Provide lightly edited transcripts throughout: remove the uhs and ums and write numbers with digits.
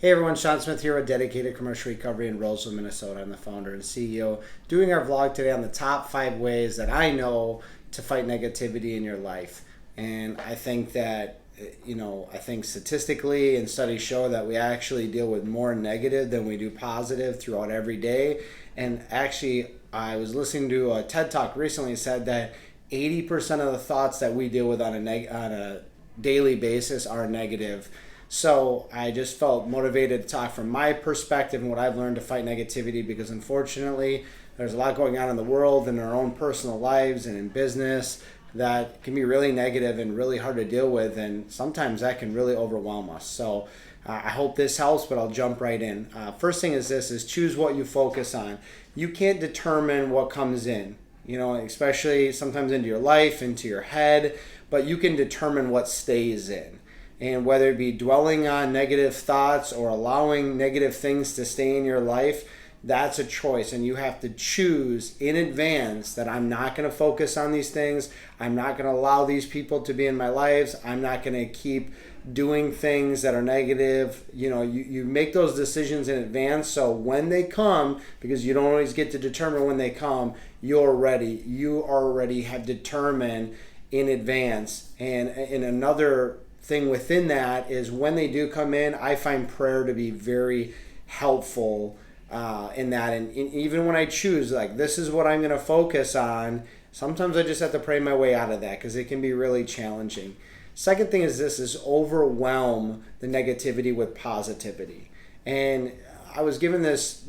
Hey everyone, Shawn Smith here with Dedicated Commercial Recovery in Roseville, Minnesota. I'm the founder and CEO. Doing our vlog today on the top 5 ways that I know to fight negativity in your life. And I think that, I think statistically and studies show that we actually deal with more negative than we do positive throughout every day. And actually, I was listening to a TED Talk recently that said that 80% of the thoughts that we deal with on a daily basis are negative. So I just felt motivated to talk from my perspective and what I've learned to fight negativity, because unfortunately there's a lot going on in the world, in our own personal lives and in business, that can be really negative and really hard to deal with, and sometimes that can really overwhelm us. So I hope this helps, but I'll jump right in. First thing is this, is choose what you focus on. You can't determine what comes in, especially sometimes into your life, into your head, but you can determine what stays in. And whether it be dwelling on negative thoughts or allowing negative things to stay in your life, that's a choice. And you have to choose in advance that I'm not going to focus on these things. I'm not going to allow these people to be in my lives. I'm not going to keep doing things that are negative. You make those decisions in advance, so when they come, because you don't always get to determine when they come, you're ready. You already have determined in advance. And in another thing within that is, when they do come in, I find prayer to be very helpful in that. And even when I choose, like, this is what I'm going to focus on, sometimes I just have to pray my way out of that, because it can be really challenging. Second thing is this, is overwhelm the negativity with positivity. And I was given this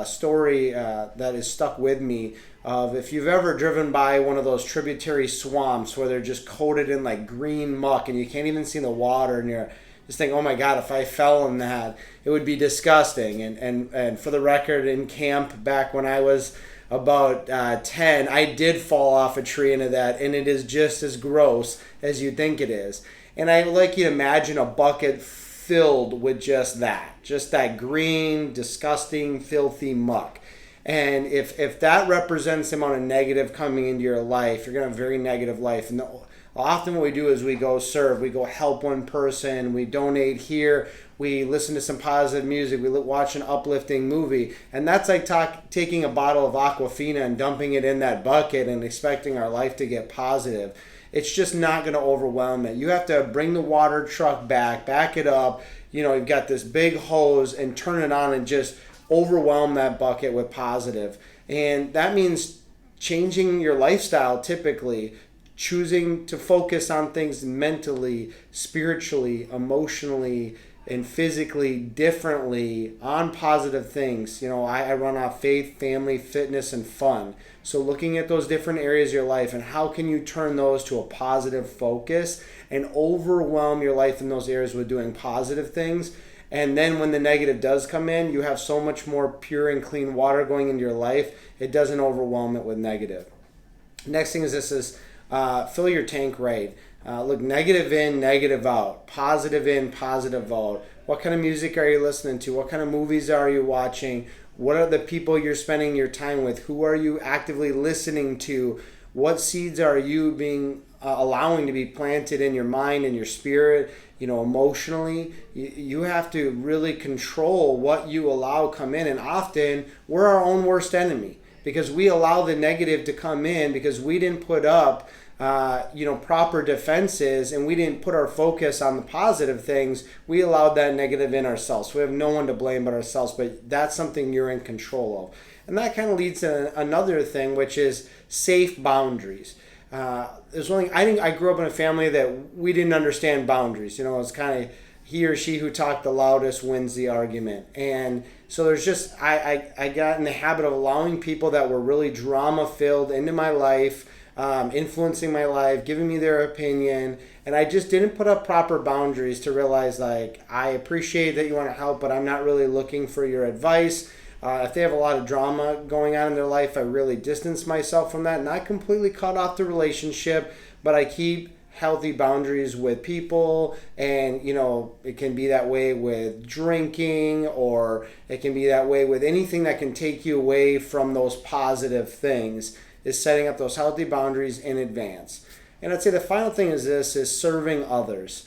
story that has stuck with me, of if you've ever driven by one of those tributary swamps where they're just coated in like green muck and you can't even see the water, and you're just thinking, oh my God, if I fell in that, it would be disgusting. And for the record, in camp back when I was about 10, I did fall off a tree into that, and it is just as gross as you think it is. And I would like you to imagine a bucket filled with just that green, disgusting, filthy muck. And if that represents the amount of negative coming into your life, you're going to have a very negative life. And often what we do is we go serve, we go help one person, we donate here, we listen to some positive music, we watch an uplifting movie. And that's like taking a bottle of Aquafina and dumping it in that bucket and expecting our life to get positive. It's just not going to overwhelm it. You have to bring the water truck back it up. You've got this big hose, and turn it on and just overwhelm that bucket with positive. And that means changing your lifestyle, typically choosing to focus on things mentally, spiritually, emotionally, and physically differently, on positive things. I run off faith, family, fitness, and fun. So looking at those different areas of your life, and how can you turn those to a positive focus and overwhelm your life in those areas with doing positive things. And then when the negative does come in, you have so much more pure and clean water going into your life, it doesn't overwhelm it with negative. Next thing is this, is fill your tank right. Look, negative in, negative out. Positive in, positive out. What kind of music are you listening to? What kind of movies are you watching? What are the people you're spending your time with? Who are you actively listening to? What seeds are you being allowing to be planted in your mind and your spirit? Emotionally, you have to really control what you allow come in. And often we're our own worst enemy, because we allow the negative to come in because we didn't put up proper defenses, and we didn't put our focus on the positive things. We allowed that negative in ourselves. We have no one to blame but ourselves, but that's something you're in control of. And that kind of leads to another thing, which is safe boundaries. There's one thing, I think I grew up in a family that we didn't understand boundaries. It's kind of he or she who talked the loudest wins the argument. And so there's just, I got in the habit of allowing people that were really drama filled into my life, influencing my life, giving me their opinion, and I just didn't put up proper boundaries to realize, like, I appreciate that you want to help, but I'm not really looking for your advice. If they have a lot of drama going on in their life, I really distance myself from that. Not completely cut off the relationship, but I keep healthy boundaries with people. And it can be that way with drinking, or it can be that way with anything that can take you away from those positive things, is setting up those healthy boundaries in advance. And I'd say the final thing is this, is serving others.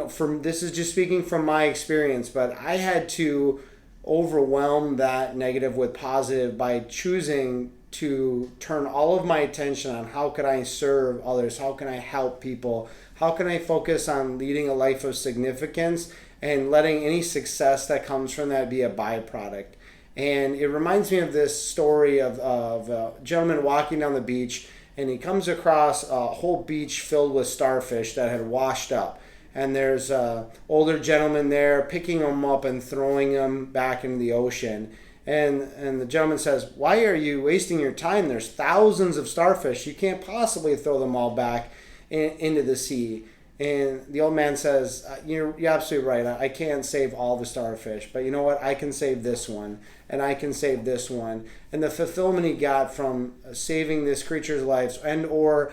from this is just speaking from my experience, but I had to overwhelm that negative with positive by choosing to turn all of my attention on how could I serve others, how can I help people, how can I focus on leading a life of significance and letting any success that comes from that be a byproduct. And it reminds me of this story of a gentleman walking down the beach, and he comes across a whole beach filled with starfish that had washed up. And there's an older gentleman there picking them up and throwing them back into the ocean. And the gentleman says, "Why are you wasting your time? There's thousands of starfish. You can't possibly throw them all back into the sea." And the old man says, you're absolutely right. I can't save all the starfish. But you know what? I can save this one. And I can save this one. And the fulfillment he got from saving this creature's lives and or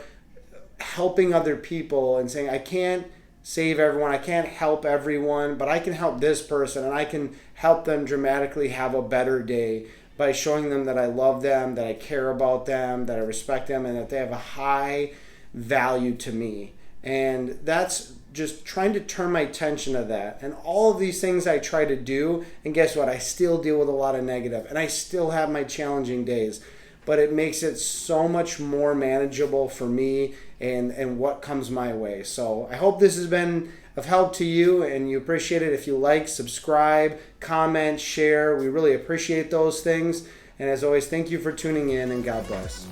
helping other people and saying, I can't save everyone, I can't help everyone, but I can help this person, and I can help them dramatically have a better day by showing them that I love them, that I care about them, that I respect them, and that they have a high value to me. And that's just trying to turn my attention to that. And all of these things I try to do, and guess what? I still deal with a lot of negative, and I still have my challenging days. But it makes it so much more manageable for me and what comes my way. So I hope this has been of help to you, and you appreciate it if you like, subscribe, comment, share. We really appreciate those things. And as always, thank you for tuning in, and God bless.